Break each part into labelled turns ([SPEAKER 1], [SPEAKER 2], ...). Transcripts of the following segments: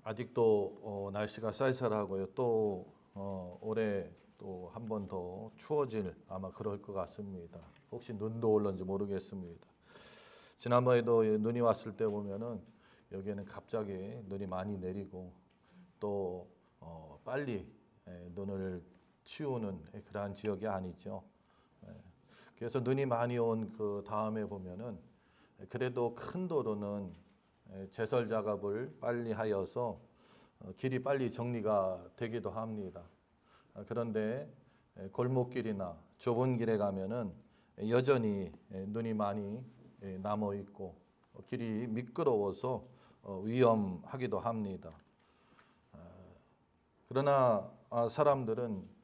[SPEAKER 1] 아직도 날씨가 쌀쌀하고요. 또 올해 또 한 번 더 추워질 아마 그럴 것 같습니다. 혹시 눈도 올는지 모르겠습니다. 지난번에도 눈이 왔을 때 보면은 여기에는 갑자기 눈이 많이 내리고 또 빨리 눈을 치우는 그러한 지역이 아니죠. 그래서 눈이 많이 온 그 다음에 보면은 그래도 큰 도로는 제설 작업을 빨리 하여서 길이 빨리 정리가 되기도 합니다. 그런데 골목길이나 좁은 길에 가면은 여전히 눈이 많이 남아 있고 길이 미끄러워서 위험하기도 합니다. 그러나 사람들은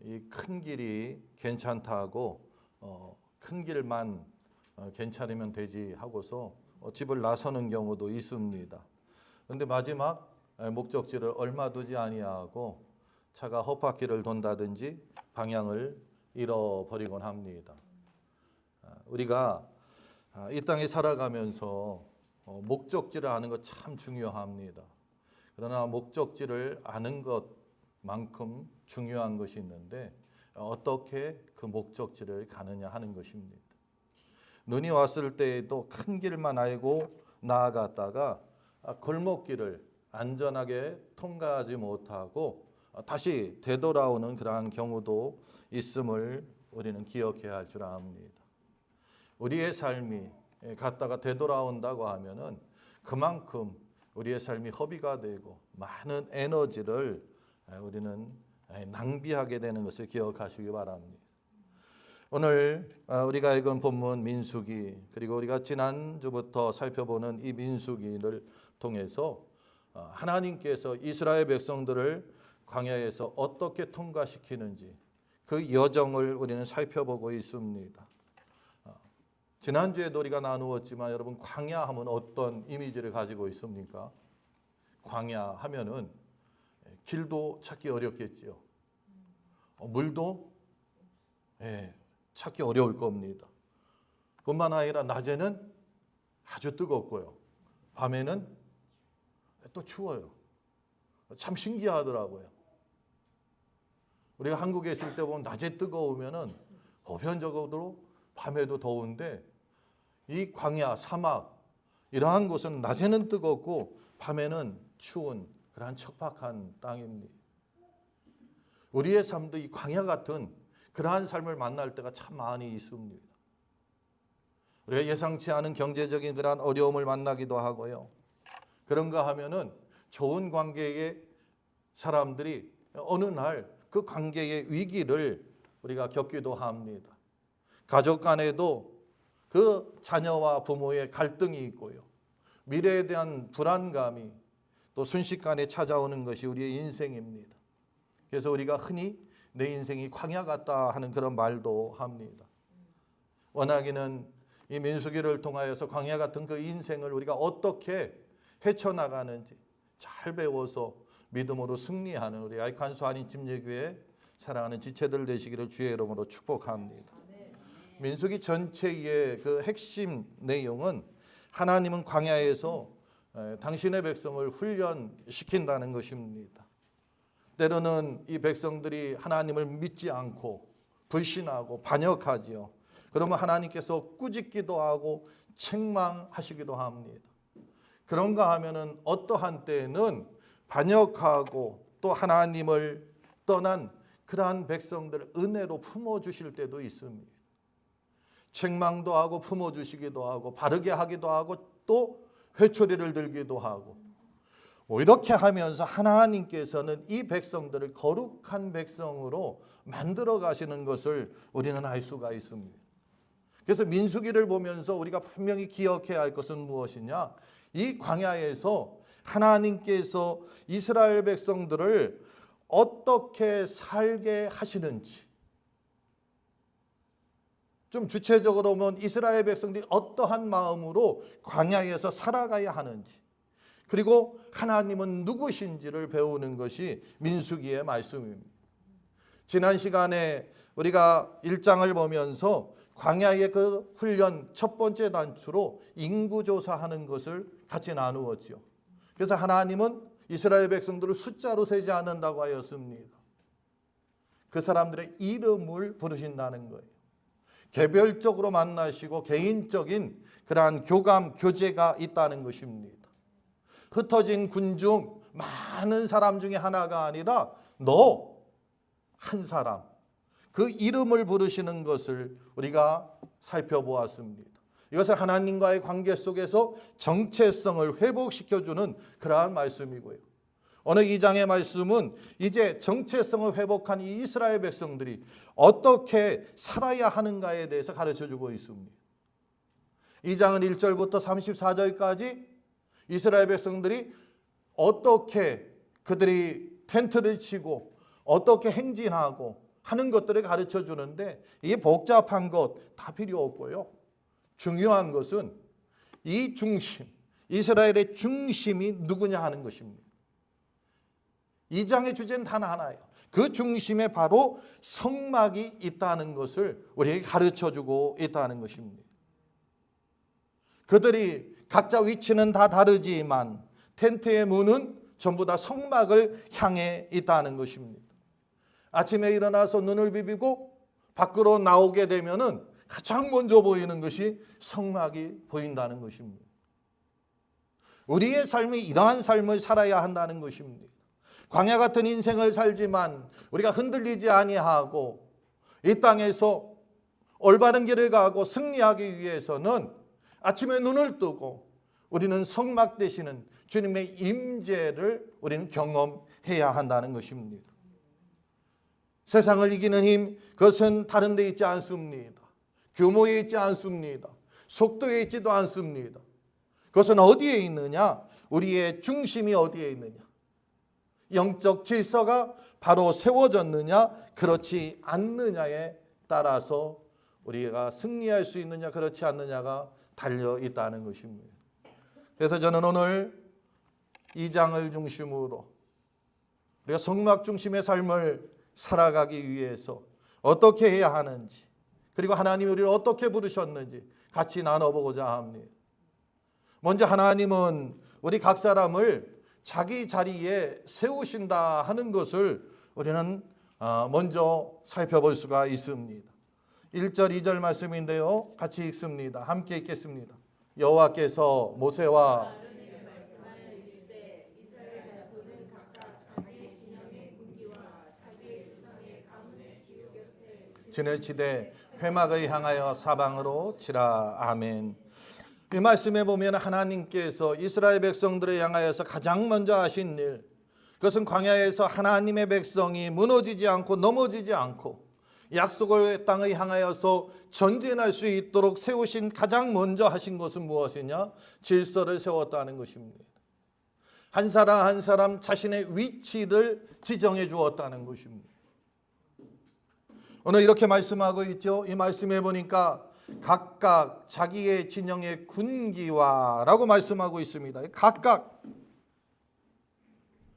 [SPEAKER 1] 이 큰 길이 괜찮다고 큰 길만 괜찮으면 되지 하고서 집을 나서는 경우도 있습니다. 그런데 마지막 목적지를 얼마 두지 아니하고 차가 헛바퀴를 돈다든지 방향을 잃어버리곤 합니다. 우리가 이 땅에 살아가면서 목적지를 아는 것 참 중요합니다. 그러나 목적지를 아는 것만큼 중요한 것이 있는데 어떻게 그 목적지를 가느냐 하는 것입니다. 눈이 왔을 때에도 큰 길만 알고 나아갔다가 골목길을 안전하게 통과하지 못하고 다시 되돌아오는 그러한 경우도 있음을 우리는 기억해야 할 줄 압니다. 우리의 삶이 갔다가 되돌아온다고 하면은 그만큼 우리의 삶이 허비가 되고 많은 에너지를 우리는 낭비하게 되는 것을 기억하시기 바랍니다. 오늘 우리가 읽은 본문 민수기, 그리고 우리가 지난주부터 살펴보는 이 민수기를 통해서 하나님께서 이스라엘 백성들을 광야에서 어떻게 통과시키는지 그 여정을 우리는 살펴보고 있습니다. 지난주에도 우리가 나누었지만 여러분, 광야 하면 어떤 이미지를 가지고 있습니까? 광야 하면은 길도 찾기 어렵겠지요. 물도 찾기 어려울 겁니다. 뿐만 아니라 낮에는 아주 뜨겁고요. 밤에는 또 추워요. 참 신기하더라고요. 우리가 한국에 있을 때 보면 낮에 뜨거우면은 보편적으로 밤에도 더운데 이 광야, 사막 이러한 곳은 낮에는 뜨겁고 밤에는 추운 그러한 척박한 땅입니다. 우리의 삶도 이 광야 같은 그러한 삶을 만날 때가 참 많이 있습니다. 우리가 예상치 않은 경제적인 그러한 어려움을 만나기도 하고요. 그런가 하면은 좋은 관계의 사람들이 어느 날 그 관계의 위기를 우리가 겪기도 합니다. 가족 간에도 그 자녀와 부모의 갈등이 있고요. 미래에 대한 불안감이 또 순식간에 찾아오는 것이 우리의 인생입니다. 그래서 우리가 흔히 내 인생이 광야 같다 하는 그런 말도 합니다. 워낙에는 이 민수기를 통하여서 광야 같은 그 인생을 우리가 어떻게 헤쳐나가는지 잘 배워서 믿음으로 승리하는 우리 아이칸소 한인 침례교회 사랑하는 지체들 되시기를 주의 이름으로 축복합니다. 민수기 전체의 그 핵심 내용은 하나님은 광야에서 당신의 백성을 훈련시킨다는 것입니다. 때로는 이 백성들이 하나님을 믿지 않고 불신하고 반역하지요. 그러면 하나님께서 꾸짖기도 하고 책망하시기도 합니다. 그런가 하면은 어떠한 때에는 반역하고 또 하나님을 떠난 그러한 백성들을 은혜로 품어주실 때도 있습니다. 책망도 하고 품어주시기도 하고 바르게 하기도 하고 또 회초리를 들기도 하고 이렇게 하면서 하나님께서는 이 백성들을 거룩한 백성으로 만들어 가시는 것을 우리는 알 수가 있습니다. 그래서 민수기를 보면서 우리가 분명히 기억해야 할 것은 무엇이냐? 이 광야에서 하나님께서 이스라엘 백성들을 어떻게 살게 하시는지, 좀 주체적으로 보면 이스라엘 백성들이 어떠한 마음으로 광야에서 살아가야 하는지, 그리고 하나님은 누구신지를 배우는 것이 민수기의 말씀입니다. 지난 시간에 우리가 1장을 보면서 광야의 그 훈련 첫 번째 단추로 인구조사하는 것을 같이 나누었지요. 그래서 하나님은 이스라엘 백성들을 숫자로 세지 않는다고 하였습니다. 그 사람들의 이름을 부르신다는 거예요. 개별적으로 만나시고 개인적인 그러한 교감, 교제가 있다는 것입니다. 흩어진 군중 많은 사람 중에 하나가 아니라 너 한 사람, 그 이름을 부르시는 것을 우리가 살펴보았습니다. 이것은 하나님과의 관계 속에서 정체성을 회복시켜주는 그러한 말씀이고요. 오늘 2장의 말씀은 이제 정체성을 회복한 이 이스라엘 백성들이 어떻게 살아야 하는가에 대해서 가르쳐주고 있습니다. 2장은 1절부터 34절까지 이스라엘 백성들이 어떻게 그들이 텐트를 치고 어떻게 행진하고 하는 것들을 가르쳐 주는데 이게 복잡한 것 다 필요 없고요. 중요한 것은 이 중심, 이스라엘의 중심이 누구냐 하는 것입니다. 2장의 주제는 단 하나예요. 그 중심에 바로 성막이 있다는 것을 우리에게 가르쳐 주고 있다는 것입니다. 그들이 각자 위치는 다 다르지만 텐트의 문은 전부 다 성막을 향해 있다는 것입니다. 아침에 일어나서 눈을 비비고 밖으로 나오게 되면은 가장 먼저 보이는 것이 성막이 보인다는 것입니다. 우리의 삶이 이러한 삶을 살아야 한다는 것입니다. 광야 같은 인생을 살지만 우리가 흔들리지 아니하고 이 땅에서 올바른 길을 가고 승리하기 위해서는 아침에 눈을 뜨고 우리는 성막 되시는 주님의 임재를 우리는 경험해야 한다는 것입니다. 세상을 이기는 힘, 그것은 다른 데 있지 않습니다. 규모에 있지 않습니다. 속도에 있지도 않습니다. 그것은 어디에 있느냐? 우리의 중심이 어디에 있느냐? 영적 질서가 바로 세워졌느냐, 그렇지 않느냐에 따라서 우리가 승리할 수 있느냐, 그렇지 않느냐가 달려 있다는 것입니다. 그래서 저는 오늘 2장을 중심으로 우리가 성막 중심의 삶을 살아가기 위해서 어떻게 해야 하는지, 그리고 하나님이 우리를 어떻게 부르셨는지 같이 나눠보고자 합니다. 먼저 하나님은 우리 각 사람을 자기 자리에 세우신다 하는 것을 우리는 먼저 살펴볼 수가 있습니다. 1절 2절 말씀인데요, 같이 읽습니다. 함께 읽겠습니다. 여호와께서 모세와 진을치되 회막을 향하여 사방으로 치라. 아멘. 이 말씀에 보면 하나님께서 이스라엘 백성들을 향하여서 가장 먼저 하신 일, 그것은 광야에서 하나님의 백성이 무너지지 않고 넘어지지 않고 약속의 땅을 향하여서 전진할 수 있도록 세우신 가장 먼저 하신 것은 무엇이냐? 질서를 세웠다는 것입니다. 한 사람 한 사람 자신의 위치를 지정해 주었다는 것입니다. 오늘 이렇게 말씀하고 있죠. 이 말씀에 보니까 각각 자기의 진영의 군기와라고 말씀하고 있습니다. 각각,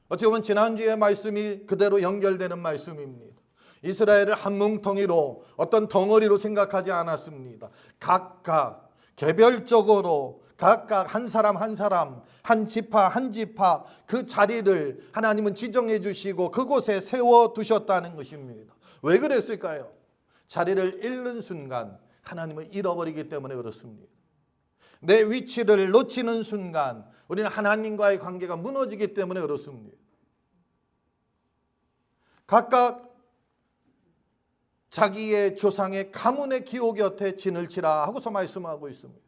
[SPEAKER 1] 어찌 보면 지난주의 말씀이 그대로 연결되는 말씀입니다. 이스라엘을 한 뭉텅이로 어떤 덩어리로 생각하지 않았습니다. 각각 개별적으로 각각 한 사람 한 사람, 한 지파 한 지파 그 자리를 하나님은 지정해 주시고 그곳에 세워두셨다는 것입니다. 왜 그랬을까요? 자리를 잃는 순간 하나님을 잃어버리기 때문에 그렇습니다. 내 위치를 놓치는 순간 우리는 하나님과의 관계가 무너지기 때문에 그렇습니다. 각각 자기의 조상의 가문의 기호 곁에 진을 치라 하고서 말씀하고 있습니다.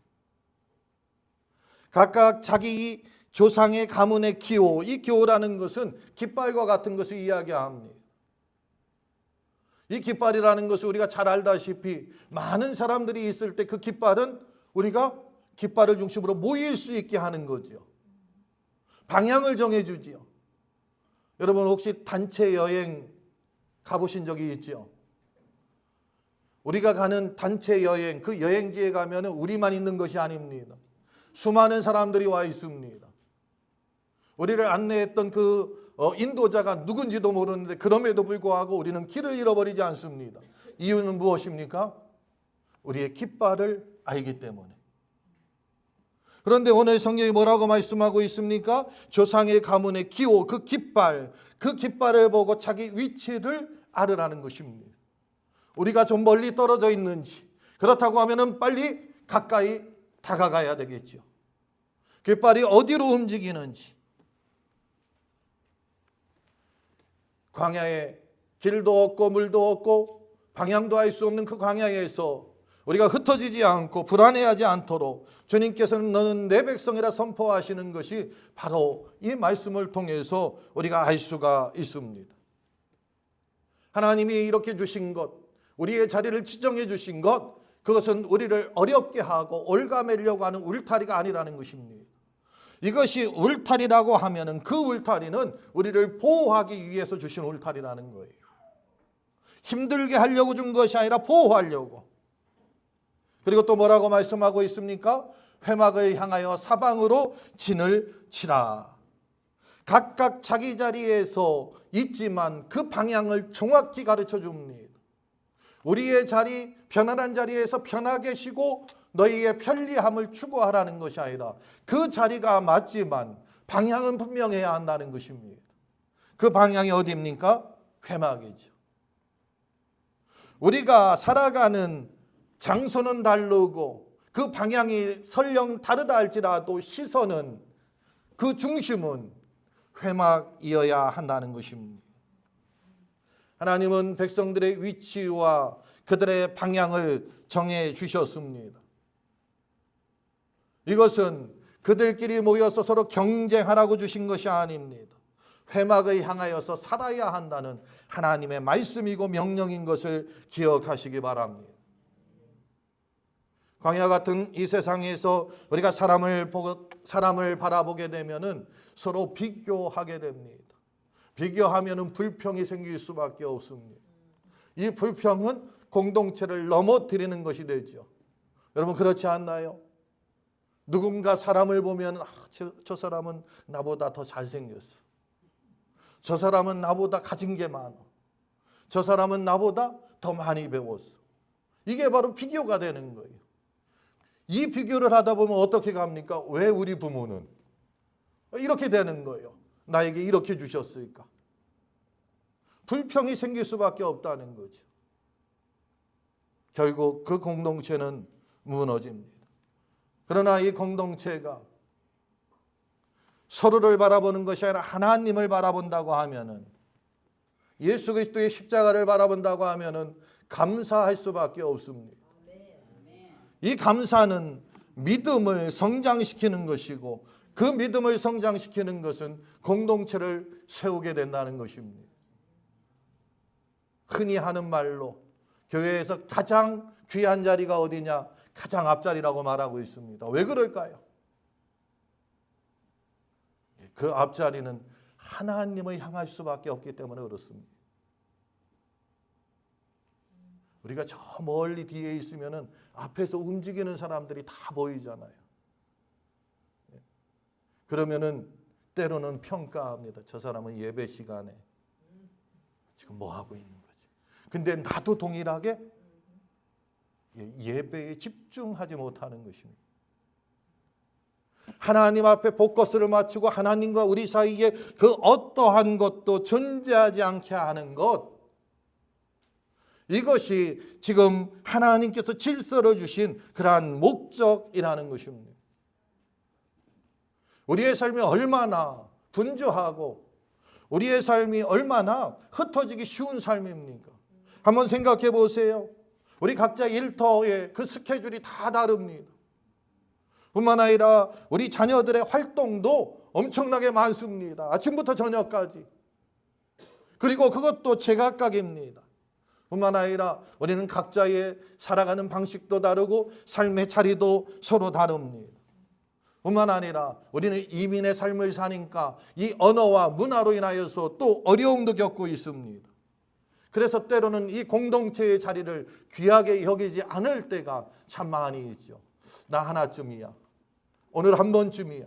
[SPEAKER 1] 각각 자기 조상의 가문의 기호, 이 기호라는 것은 깃발과 같은 것을 이야기합니다. 이 깃발이라는 것을 우리가 잘 알다시피 많은 사람들이 있을 때 그 깃발은 우리가 깃발을 중심으로 모일 수 있게 하는 거죠. 방향을 정해주지요. 여러분 혹시 단체 여행 가보신 적이 있죠? 우리가 가는 단체 여행, 그 여행지에 가면 우리만 있는 것이 아닙니다. 수많은 사람들이 와 있습니다. 우리를 안내했던 그 인도자가 누군지도 모르는데 그럼에도 불구하고 우리는 길을 잃어버리지 않습니다. 이유는 무엇입니까? 우리의 깃발을 알기 때문에. 그런데 오늘 성경이 뭐라고 말씀하고 있습니까? 조상의 가문의 기호, 그 깃발을 보고 자기 위치를 알으라는 것입니다. 우리가 좀 멀리 떨어져 있는지, 그렇다고 하면 빨리 가까이 다가가야 되겠죠. 깃발이 어디로 움직이는지. 광야에 길도 없고 물도 없고 방향도 알 수 없는 그 광야에서 우리가 흩어지지 않고 불안해하지 않도록 주님께서는 너는 내 백성이라 선포하시는 것이 바로 이 말씀을 통해서 우리가 알 수가 있습니다. 하나님이 이렇게 주신 것, 우리의 자리를 지정해 주신 것, 그것은 우리를 어렵게 하고 올가매려고 하는 울타리가 아니라는 것입니다. 이것이 울타리라고 하면은 그 울타리는 우리를 보호하기 위해서 주신 울타리라는 거예요. 힘들게 하려고 준 것이 아니라 보호하려고. 그리고 또 뭐라고 말씀하고 있습니까? 회막을 향하여 사방으로 진을 치라. 각각 자기 자리에서 있지만 그 방향을 정확히 가르쳐 줍니다. 우리의 자리, 편안한 자리에서 편하게 쉬고 너희의 편리함을 추구하라는 것이 아니라 그 자리가 맞지만 방향은 분명해야 한다는 것입니다. 그 방향이 어디입니까? 회막이죠. 우리가 살아가는 장소는 다르고 그 방향이 설령 다르다 할지라도 시선은, 그 중심은 회막이어야 한다는 것입니다. 하나님은 백성들의 위치와 그들의 방향을 정해 주셨습니다. 이것은 그들끼리 모여서 서로 경쟁하라고 주신 것이 아닙니다. 회막을 향하여서 살아야 한다는 하나님의 말씀이고 명령인 것을 기억하시기 바랍니다. 광야 같은 이 세상에서 우리가 사람을 바라보게 되면은 서로 비교하게 됩니다. 비교하면은 불평이 생길 수밖에 없습니다. 이 불평은 공동체를 넘어뜨리는 것이 되죠. 여러분 그렇지 않나요? 누군가 사람을 보면 저 사람은 나보다 더 잘생겼어. 저 사람은 나보다 가진 게 많아. 저 사람은 나보다 더 많이 배웠어. 이게 바로 비교가 되는 거예요. 이 비교를 하다 보면 어떻게 갑니까? 왜 우리 부모는 이렇게 되는 거예요? 나에게 이렇게 주셨을까? 불평이 생길 수밖에 없다는 거죠. 결국 그 공동체는 무너집니다. 그러나 이 공동체가 서로를 바라보는 것이 아니라 하나님을 바라본다고 하면은, 예수 그리스도의 십자가를 바라본다고 하면은 감사할 수밖에 없습니다. 이 감사는 믿음을 성장시키는 것이고, 그 믿음을 성장시키는 것은 공동체를 세우게 된다는 것입니다. 흔히 하는 말로 교회에서 가장 귀한 자리가 어디냐? 가장 앞자리라고 말하고 있습니다. 왜 그럴까요? 그 앞자리는 하나님을 향할 수밖에 없기 때문에 그렇습니다. 우리가 저 멀리 뒤에 있으면은 앞에서 움직이는 사람들이 다 보이잖아요. 그러면은 때로는 평가합니다. 저 사람은 예배 시간에 지금 뭐 하고 있는 거지? 근데 나도 동일하게 예배에 집중하지 못하는 것입니다. 하나님 앞에 포커스를 맞추고 하나님과 우리 사이에 그 어떠한 것도 존재하지 않게 하는 것, 이것이 지금 하나님께서 질서를 주신 그러한 목적이라는 것입니다. 우리의 삶이 얼마나 분주하고 우리의 삶이 얼마나 흩어지기 쉬운 삶입니까? 한번 생각해 보세요. 우리 각자 일터의 그 스케줄이 다 다릅니다. 뿐만 아니라 우리 자녀들의 활동도 엄청나게 많습니다. 아침부터 저녁까지. 그리고 그것도 제각각입니다. 뿐만 아니라 우리는 각자의 살아가는 방식도 다르고 삶의 자리도 서로 다릅니다. 뿐만 아니라 우리는 이민의 삶을 사니까 이 언어와 문화로 인하여서 또 어려움도 겪고 있습니다. 그래서 때로는 이 공동체의 자리를 귀하게 여기지 않을 때가 참 많이 있죠. 나 하나쯤이야. 오늘 한 번쯤이야.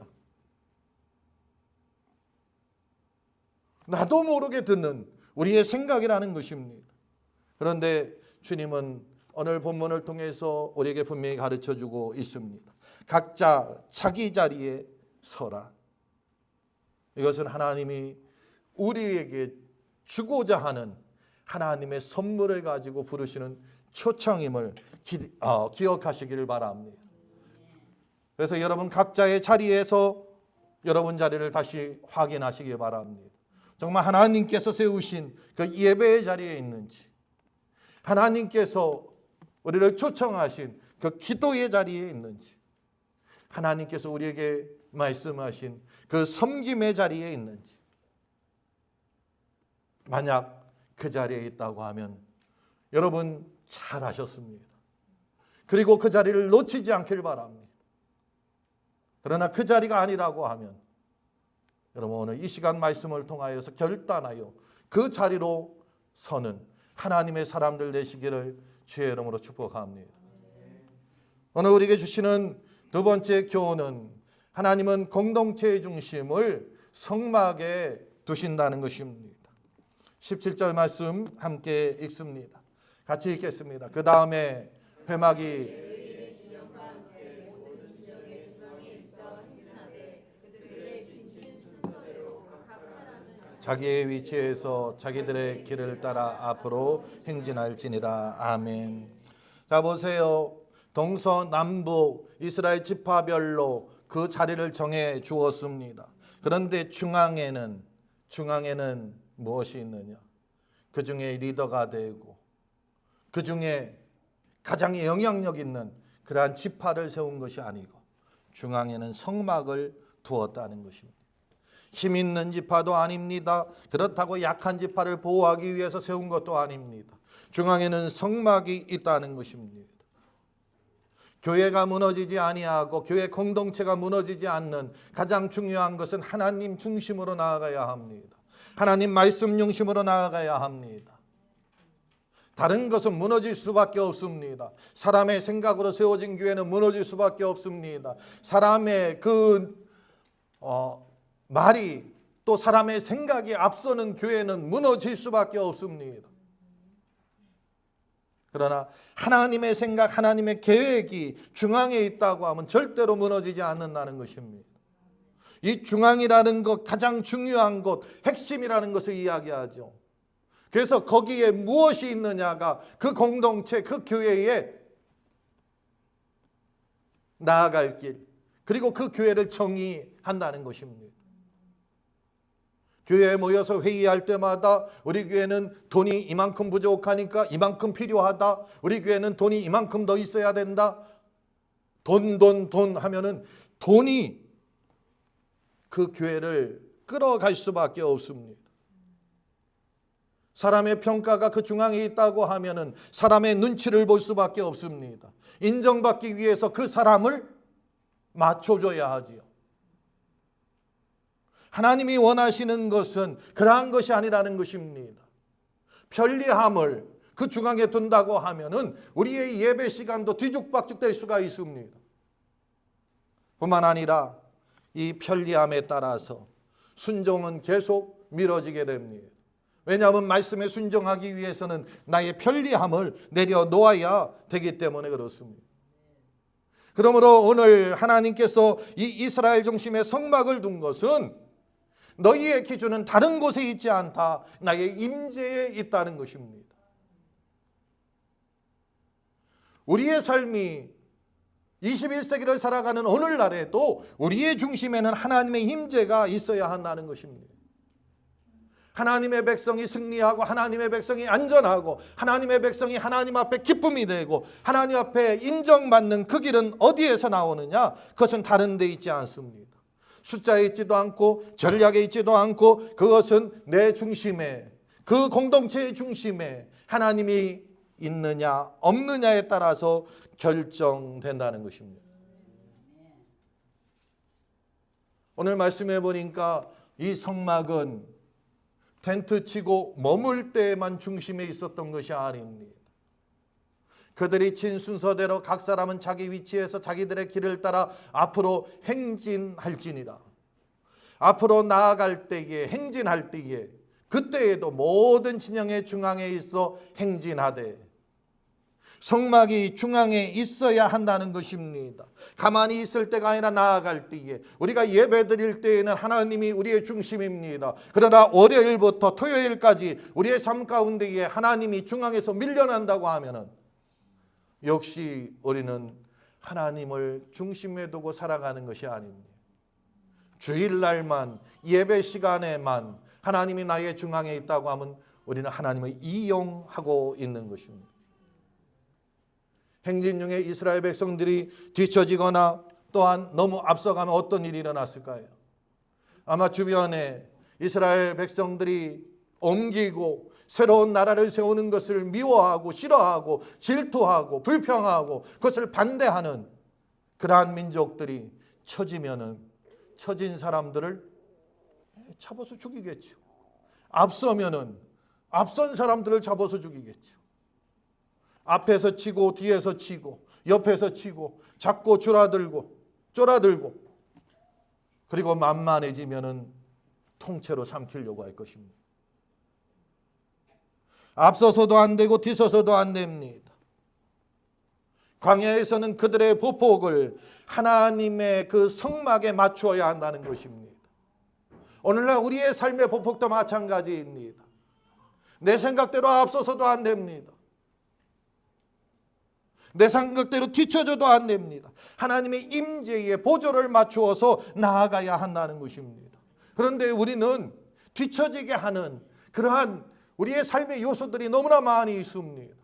[SPEAKER 1] 나도 모르게 듣는 우리의 생각이라는 것입니다. 그런데 주님은 오늘 본문을 통해서 우리에게 분명히 가르쳐주고 있습니다. 각자 자기 자리에 서라. 이것은 하나님이 우리에게 주고자 하는 하나님의 선물을 가지고 부르시는 초청임을 기억하시기를 바랍니다. 그래서 여러분 각자의 자리에서 여러분 자리를 다시 확인하시기 바랍니다. 정말 하나님께서 세우신 그 예배의 자리에 있는지, 하나님께서 우리를 초청하신 그 기도의 자리에 있는지, 하나님께서 우리에게 말씀하신 그 섬김의 자리에 있는지, 만약 그 자리에 있다고 하면 여러분 잘하셨습니다. 그리고 그 자리를 놓치지 않길 바랍니다. 그러나 그 자리가 아니라고 하면 여러분 오늘 이 시간 말씀을 통하여서 결단하여 그 자리로 서는 하나님의 사람들 되시기를 주의 이름으로 축복합니다. 오늘 우리에게 주시는 두 번째 교훈은 하나님은 공동체의 중심을 성막에 두신다는 것입니다. 17절 말씀 함께 읽습니다. 같이 읽겠습니다. 그 다음에 회막이 자기의 위치에서 자기들의 길을 따라 앞으로 행진할지니라. 아멘. 자 보세요. 동서남북 이스라엘 지파별로 그 자리를 정해 주었습니다. 그런데 중앙에는 무엇이 있느냐? 그 중에 리더가 되고 그 중에 가장 영향력 있는 그러한 지파를 세운 것이 아니고 중앙에는 성막을 두었다는 것입니다. 힘 있는 지파도 아닙니다. 그렇다고 약한 지파를 보호하기 위해서 세운 것도 아닙니다. 중앙에는 성막이 있다는 것입니다. 교회가 무너지지 아니하고 교회 공동체가 무너지지 않는 가장 중요한 것은 하나님 중심으로 나아가야 합니다. 하나님 말씀 중심으로 나아가야 합니다. 다른 것은 무너질 수밖에 없습니다. 사람의 생각으로 세워진 교회는 무너질 수밖에 없습니다. 사람의 말이 또 사람의 생각이 앞서는 교회는 무너질 수밖에 없습니다. 그러나 하나님의 생각, 하나님의 계획이 중앙에 있다고 하면 절대로 무너지지 않는다는 것입니다. 이 중앙이라는 것, 가장 중요한 것, 핵심이라는 것을 이야기하죠. 그래서 거기에 무엇이 있느냐가 그 공동체, 그 교회에 나아갈 길, 그리고 그 교회를 정의한다는 것입니다. 교회에 모여서 회의할 때마다 우리 교회는 돈이 이만큼 부족하니까 이만큼 필요하다. 우리 교회는 돈이 이만큼 더 있어야 된다. 돈 하면은 돈이 그 교회를 끌어갈 수밖에 없습니다. 사람의 평가가 그 중앙에 있다고 하면은 사람의 눈치를 볼 수밖에 없습니다. 인정받기 위해서 그 사람을 맞춰줘야 하지요. 하나님이 원하시는 것은 그러한 것이 아니라는 것입니다. 편리함을 그 중앙에 둔다고 하면은 우리의 예배 시간도 뒤죽박죽 될 수가 있습니다. 뿐만 아니라 이 편리함에 따라서 순종은 계속 미뤄지게 됩니다. 왜냐하면 말씀에 순종하기 위해서는 나의 편리함을 내려놓아야 되기 때문에 그렇습니다. 그러므로 오늘 하나님께서 이 이스라엘 중심의 성막을 둔 것은 너희의 기준은 다른 곳에 있지 않다. 나의 임재에 있다는 것입니다. 우리의 삶이 21세기를 살아가는 오늘날에도 우리의 중심에는 하나님의 임재가 있어야 한다는 것입니다. 하나님의 백성이 승리하고 하나님의 백성이 안전하고 하나님의 백성이 하나님 앞에 기쁨이 되고 하나님 앞에 인정받는 그 길은 어디에서 나오느냐? 그것은 다른 데 있지 않습니다. 숫자에 있지도 않고 전략에 있지도 않고 그것은 내 중심에, 그 공동체의 중심에 하나님이 있느냐 없느냐에 따라서 결정된다는 것입니다. 오늘 말씀해 보니까 이 성막은 텐트 치고 머물 때에만 중심에 있었던 것이 아닙니다. 그들이 친 순서대로 각 사람은 자기 위치에서 자기들의 길을 따라 앞으로 행진할지니라. 앞으로 나아갈 때에, 행진할 때에, 그때에도 모든 진영의 중앙에 있어 행진하되 성막이 중앙에 있어야 한다는 것입니다. 가만히 있을 때가 아니라 나아갈 때에, 우리가 예배 드릴 때에는 하나님이 우리의 중심입니다. 그러나 월요일부터 토요일까지 우리의 삶 가운데에 하나님이 중앙에서 밀려난다고 하면은 역시 우리는 하나님을 중심에 두고 살아가는 것이 아닙니다. 주일날만, 예배 시간에만 하나님이 나의 중앙에 있다고 하면 우리는 하나님을 이용하고 있는 것입니다. 행진 중에 이스라엘 백성들이 뒤처지거나 또한 너무 앞서가면 어떤 일이 일어났을까요? 아마 주변에 이스라엘 백성들이 옮기고 새로운 나라를 세우는 것을 미워하고 싫어하고 질투하고 불평하고 그것을 반대하는 그러한 민족들이 처지면은 처진 사람들을 잡아서 죽이겠죠. 앞서면은 앞선 사람들을 잡아서 죽이겠죠. 앞에서 치고 뒤에서 치고 옆에서 치고 잡고 쫄아들고 그리고 만만해지면은 통째로 삼키려고 할 것입니다. 앞서서도 안 되고 뒤서서도 안 됩니다. 광야에서는 그들의 보폭을 하나님의 그 성막에 맞추어야 한다는 것입니다. 오늘날 우리의 삶의 보폭도 마찬가지입니다. 내 생각대로 앞서서도 안 됩니다. 내 생각대로 뒤쳐져도 안 됩니다. 하나님의 임재에 보조를 맞추어서 나아가야 한다는 것입니다. 그런데 우리는 뒤처지게 하는 그러한 우리의 삶의 요소들이 너무나 많이 있습니다.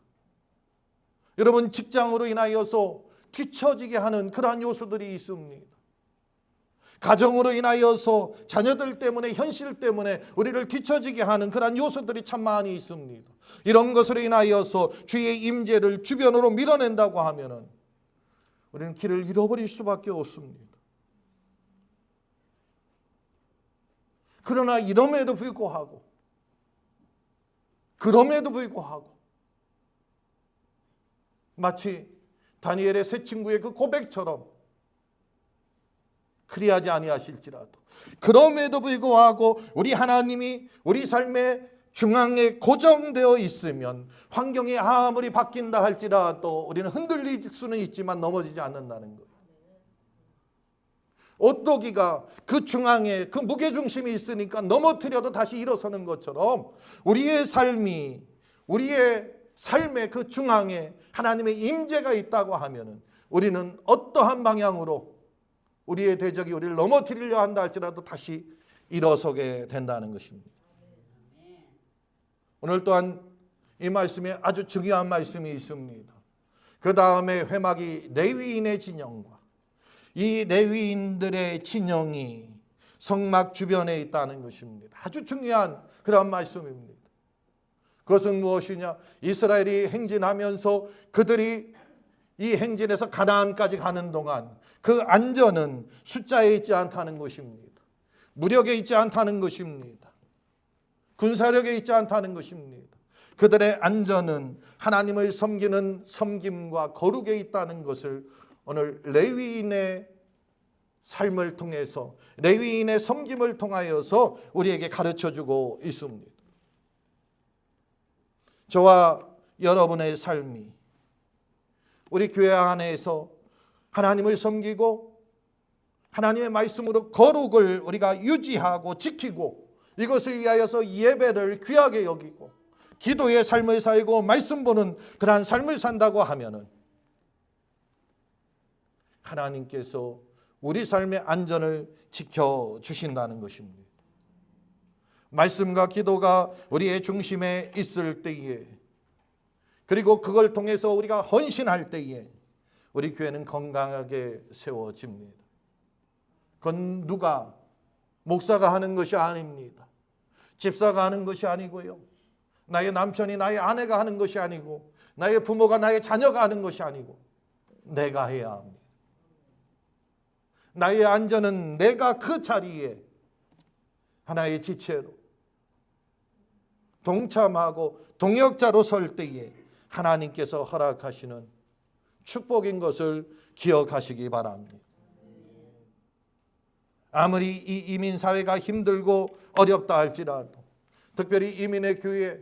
[SPEAKER 1] 여러분, 직장으로 인하여서 뒤처지게 하는 그러한 요소들이 있습니다. 가정으로 인하여서 자녀들 때문에, 현실 때문에 우리를 뒤처지게 하는 그러한 요소들이 참 많이 있습니다. 이런 것으로 인하여서 주의 임재를 주변으로 밀어낸다고 하면은 우리는 길을 잃어버릴 수밖에 없습니다. 그러나 이럼에도 불구하고 마치 다니엘의 세 친구의 그 고백처럼 그리하지 아니하실지라도, 그럼에도 불구하고 우리 하나님이 우리 삶의 중앙에 고정되어 있으면 환경이 아무리 바뀐다 할지라도 우리는 흔들릴 수는 있지만 넘어지지 않는다는 거예요. 오뚜기가 그 중앙에 그 무게중심이 있으니까 넘어뜨려도 다시 일어서는 것처럼 우리의 삶이, 우리의 삶의 그 중앙에 하나님의 임재가 있다고 하면은 우리는 어떠한 방향으로 우리의 대적이 우리를 넘어뜨리려 한다 할지라도 다시 일어서게 된다는 것입니다. 오늘 또한 이 말씀에 아주 중요한 말씀이 있습니다. 그 다음에 회막이 레위인의 진영과 이 레위인들의 진영이 성막 주변에 있다는 것입니다. 아주 중요한 그런 말씀입니다. 그것은 무엇이냐? 이스라엘이 행진하면서 그들이 이 행진에서 가나안까지 가는 동안 그 안전은 숫자에 있지 않다는 것입니다. 무력에 있지 않다는 것입니다. 군사력에 있지 않다는 것입니다. 그들의 안전은 하나님을 섬기는 섬김과 거룩에 있다는 것을 오늘 레위인의 삶을 통해서, 레위인의 섬김을 통하여서 우리에게 가르쳐주고 있습니다. 저와 여러분의 삶이 우리 교회 안에서 하나님을 섬기고 하나님의 말씀으로 거룩을 우리가 유지하고 지키고 이것을 위하여서 예배를 귀하게 여기고 기도의 삶을 살고 말씀 보는 그러한 삶을 산다고 하면은 하나님께서 우리 삶의 안전을 지켜주신다는 것입니다. 말씀과 기도가 우리의 중심에 있을 때에, 그리고 그걸 통해서 우리가 헌신할 때에 우리 교회는 건강하게 세워집니다. 그건 누가, 목사가 하는 것이 아닙니다. 집사가 하는 것이 아니고요. 나의 남편이, 나의 아내가 하는 것이 아니고, 나의 부모가, 나의 자녀가 하는 것이 아니고 내가 해야 합니다. 나의 안전은 내가 그 자리에 하나의 지체로 동참하고 동역자로 설 때에 하나님께서 허락하시는 축복인 것을 기억하시기 바랍니다. 아무리 이 이민 사회가 힘들고 어렵다 할지라도, 특별히 이민의 교회,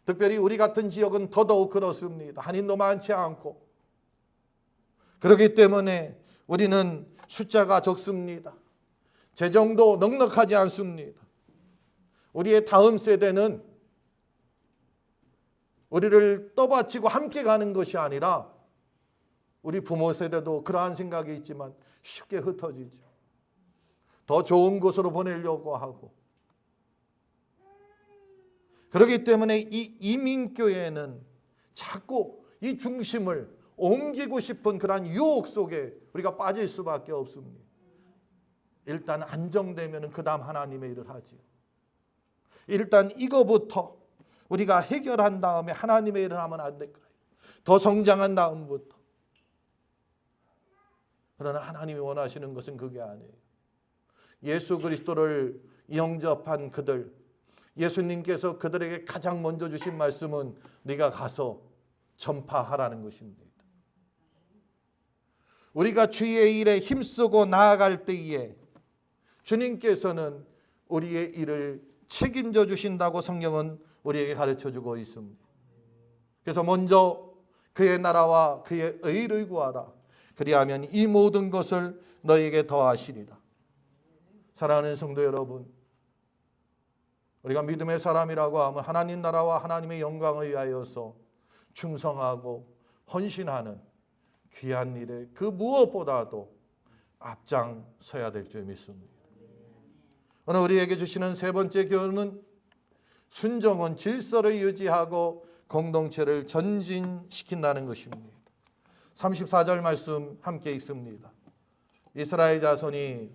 [SPEAKER 1] 특별히 우리 같은 지역은 더더욱 그렇습니다. 한인도 많지 않고. 그렇기 때문에 우리는 숫자가 적습니다. 재정도 넉넉하지 않습니다. 우리의 다음 세대는 우리를 떠받치고 함께 가는 것이 아니라 우리 부모 세대도 그러한 생각이 있지만 쉽게 흩어지죠. 더 좋은 곳으로 보내려고 하고. 그렇기 때문에 이 이민교회는 자꾸 이 중심을 옮기고 싶은 그러한 유혹 속에 우리가 빠질 수밖에 없습니다. 일단 안정되면 그 다음 하나님의 일을 하지요. 일단 이거부터 우리가 해결한 다음에 하나님의 일을 하면 안 될까요? 더 성장한 다음부터. 그러나 하나님이 원하시는 것은 그게 아니에요. 예수 그리스도를 영접한 그들, 예수님께서 그들에게 가장 먼저 주신 말씀은 네가 가서 전파하라는 것입니다. 우리가 주의 일에 힘쓰고 나아갈 때에 주님께서는 우리의 일을 책임져 주신다고 성경은 우리에게 가르쳐주고 있습니다. 그래서 먼저 그의 나라와 그의 의를 구하라. 그리하면 이 모든 것을 너에게 더하시리라. 사랑하는 성도 여러분, 우리가 믿음의 사람이라고 하면 하나님 나라와 하나님의 영광을 위하여서 충성하고 헌신하는 귀한 일에 그 무엇보다도 앞장서야 될 줄 믿습니다. 오늘 우리에게 주시는 세 번째 교훈은 순종은 질서를 유지하고 공동체를 전진시킨다는 것입니다. 34절 말씀 함께 읽습니다. 이스라엘 자손이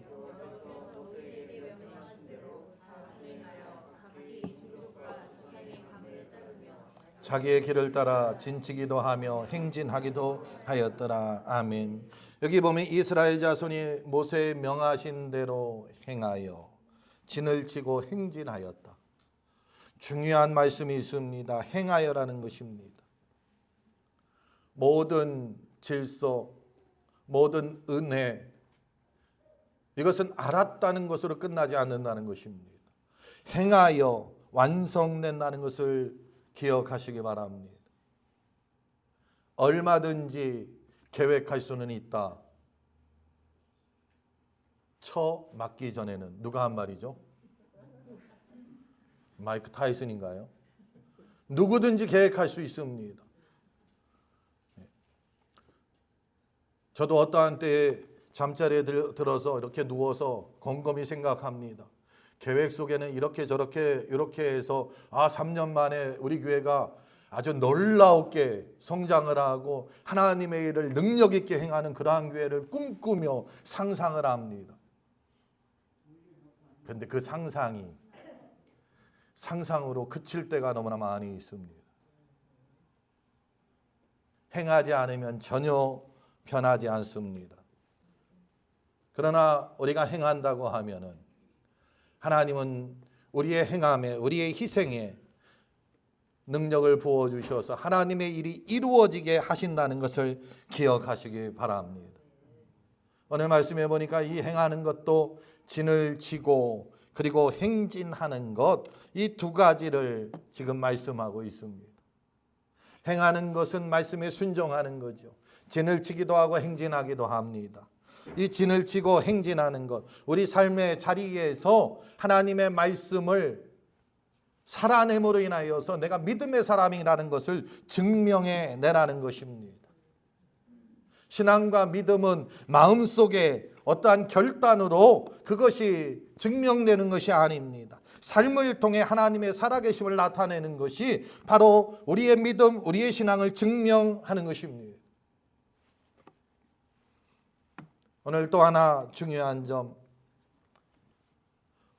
[SPEAKER 1] 자기의 길을 따라 진치기도 하며 행진하기도 하였더라. 아멘. 여기 보면 이스라엘 자손이 모세의 명하신 대로 행하여 진을 치고 행진하였다. 중요한 말씀이 있습니다. 행하여라는 것입니다. 모든 질서, 모든 은혜, 이것은 알았다는 것으로 끝나지 않는다는 것입니다. 행하여 완성된다는 것을 기억하시기 바랍니다. 얼마든지 계획할 수는 있다. 처 맞기 전에는 누가 한 말이죠? 마이크 타이슨인가요? 누구든지 계획할 수 있습니다. 저도 어떠한 때에 잠자리에 들어서 이렇게 누워서 곰곰이 생각합니다. 계획 속에는 이렇게 저렇게 이렇게 해서 3년 만에 우리 교회가 아주 놀라웠게 성장을 하고 하나님의 일을 능력 있게 행하는 그러한 교회를 꿈꾸며 상상을 합니다. 그런데 그 상상이 상상으로 그칠 때가 너무나 많이 있습니다. 행하지 않으면 전혀 변하지 않습니다. 그러나 우리가 행한다고 하면은 하나님은 우리의 행함에, 우리의 희생에 능력을 부어주셔서 하나님의 일이 이루어지게 하신다는 것을 기억하시기 바랍니다. 오늘 말씀해 보니까 이 행하는 것도 진을 치고 그리고 행진하는 것, 이 두 가지를 지금 말씀하고 있습니다. 행하는 것은 말씀에 순종하는 거죠. 진을 치기도 하고 행진하기도 합니다. 이 진을 치고 행진하는 것, 우리 삶의 자리에서 하나님의 말씀을 살아냄으로 인하여서 내가 믿음의 사람이라는 것을 증명해 내라는 것입니다. 신앙과 믿음은 마음속에 어떠한 결단으로 그것이 증명되는 것이 아닙니다. 삶을 통해 하나님의 살아계심을 나타내는 것이 바로 우리의 믿음, 우리의 신앙을 증명하는 것입니다. 오늘 또 하나 중요한 점,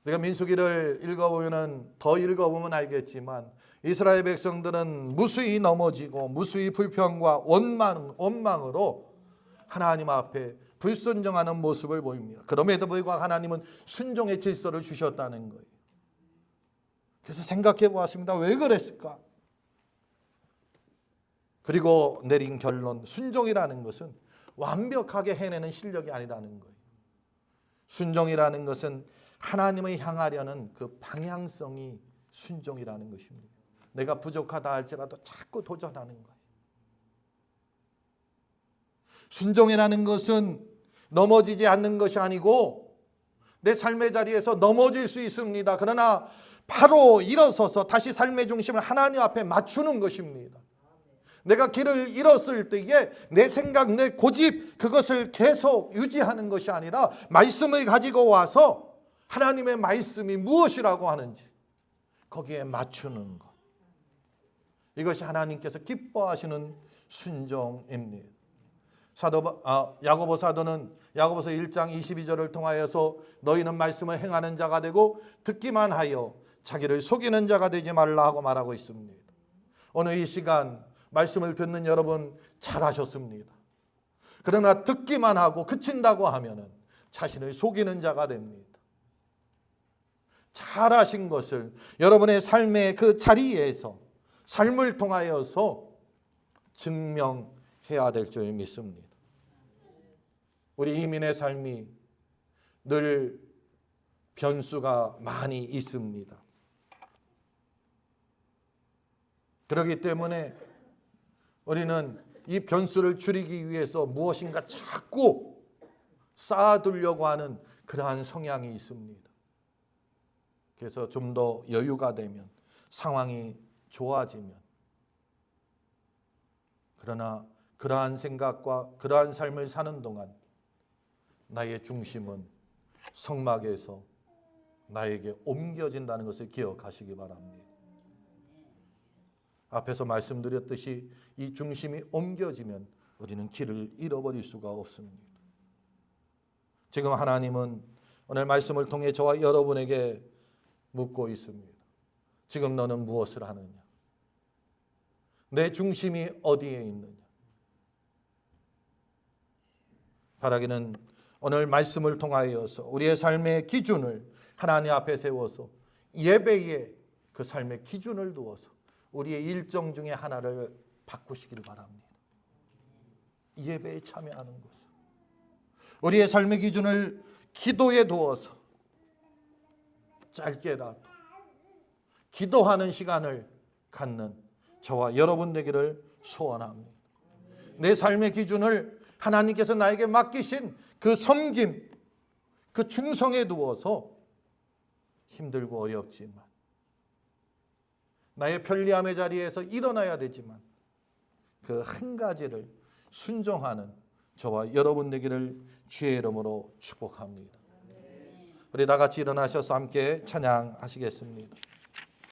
[SPEAKER 1] 우리가 민수기를 읽어보면 더 읽어보면 알겠지만 이스라엘 백성들은 무수히 넘어지고 무수히 불평과 원망으로 하나님 앞에 불순종하는 모습을 보입니다. 그럼에도 불구하고 하나님은 순종의 질서를 주셨다는 거예요. 그래서 생각해 보았습니다. 왜 그랬을까? 그리고 내린 결론, 순종이라는 것은 완벽하게 해내는 실력이 아니라는 거예요. 순종이라는 것은 하나님을 향하려는 그 방향성이 순종이라는 것입니다. 내가 부족하다 할지라도 자꾸 도전하는 거예요. 순종이라는 것은 넘어지지 않는 것이 아니고 내 삶의 자리에서 넘어질 수 있습니다. 그러나 바로 일어서서 다시 삶의 중심을 하나님 앞에 맞추는 것입니다. 내가 길을 잃었을 때에 내 생각, 내 고집 그것을 계속 유지하는 것이 아니라 말씀을 가지고 와서 하나님의 말씀이 무엇이라고 하는지 거기에 맞추는 것. 이것이 하나님께서 기뻐하시는 순종입니다. 야고보 사도는 야고보서 1장 22절을 통하여서 너희는 말씀을 행하는 자가 되고 듣기만 하여 자기를 속이는 자가 되지 말라 하고 말하고 있습니다. 오늘 이 시간 말씀을 듣는 여러분 잘하셨습니다. 그러나 듣기만 하고 그친다고 하면은 자신을 속이는 자가 됩니다. 잘하신 것을 여러분의 삶의 그 자리에서 삶을 통하여서 증명해야 될 줄 믿습니다. 우리 이민의 삶이 늘 변수가 많이 있습니다. 그렇기 때문에 우리는 이 변수를 줄이기 위해서 무엇인가 자꾸 쌓아두려고 하는 그러한 성향이 있습니다. 그래서 좀 더 여유가 되면, 상황이 좋아지면, 그러나 그러한 생각과 그러한 삶을 사는 동안 나의 중심은 성막에서 나에게 옮겨진다는 것을 기억하시기 바랍니다. 앞에서 말씀드렸듯이 이 중심이 옮겨지면 우리는 길을 잃어버릴 수가 없습니다. 지금 하나님은 오늘 말씀을 통해 저와 여러분에게 묻고 있습니다. 지금 너는 무엇을 하느냐? 내 중심이 어디에 있느냐? 바라기는 오늘 말씀을 통하여서 우리의 삶의 기준을 하나님 앞에 세워서 예배의 그 삶의 기준을 두어서 우리의 일정 중에 하나를 바꾸시길 바랍니다. 예배에 참여하는 것. 우리의 삶의 기준을 기도에 두어서 짧게라도 기도하는 시간을 갖는 저와 여러분 되기를 소원합니다. 내 삶의 기준을 하나님께서 나에게 맡기신 그 섬김, 그 충성에 두어서 힘들고 어렵지만 나의 편리함의 자리에서 일어나야 되지만 그 한 가지를 순종하는 저와 여러분 되기를 주의 이름으로 축복합니다. 우리 다 같이 일어나셔서 함께 찬양하시겠습니다.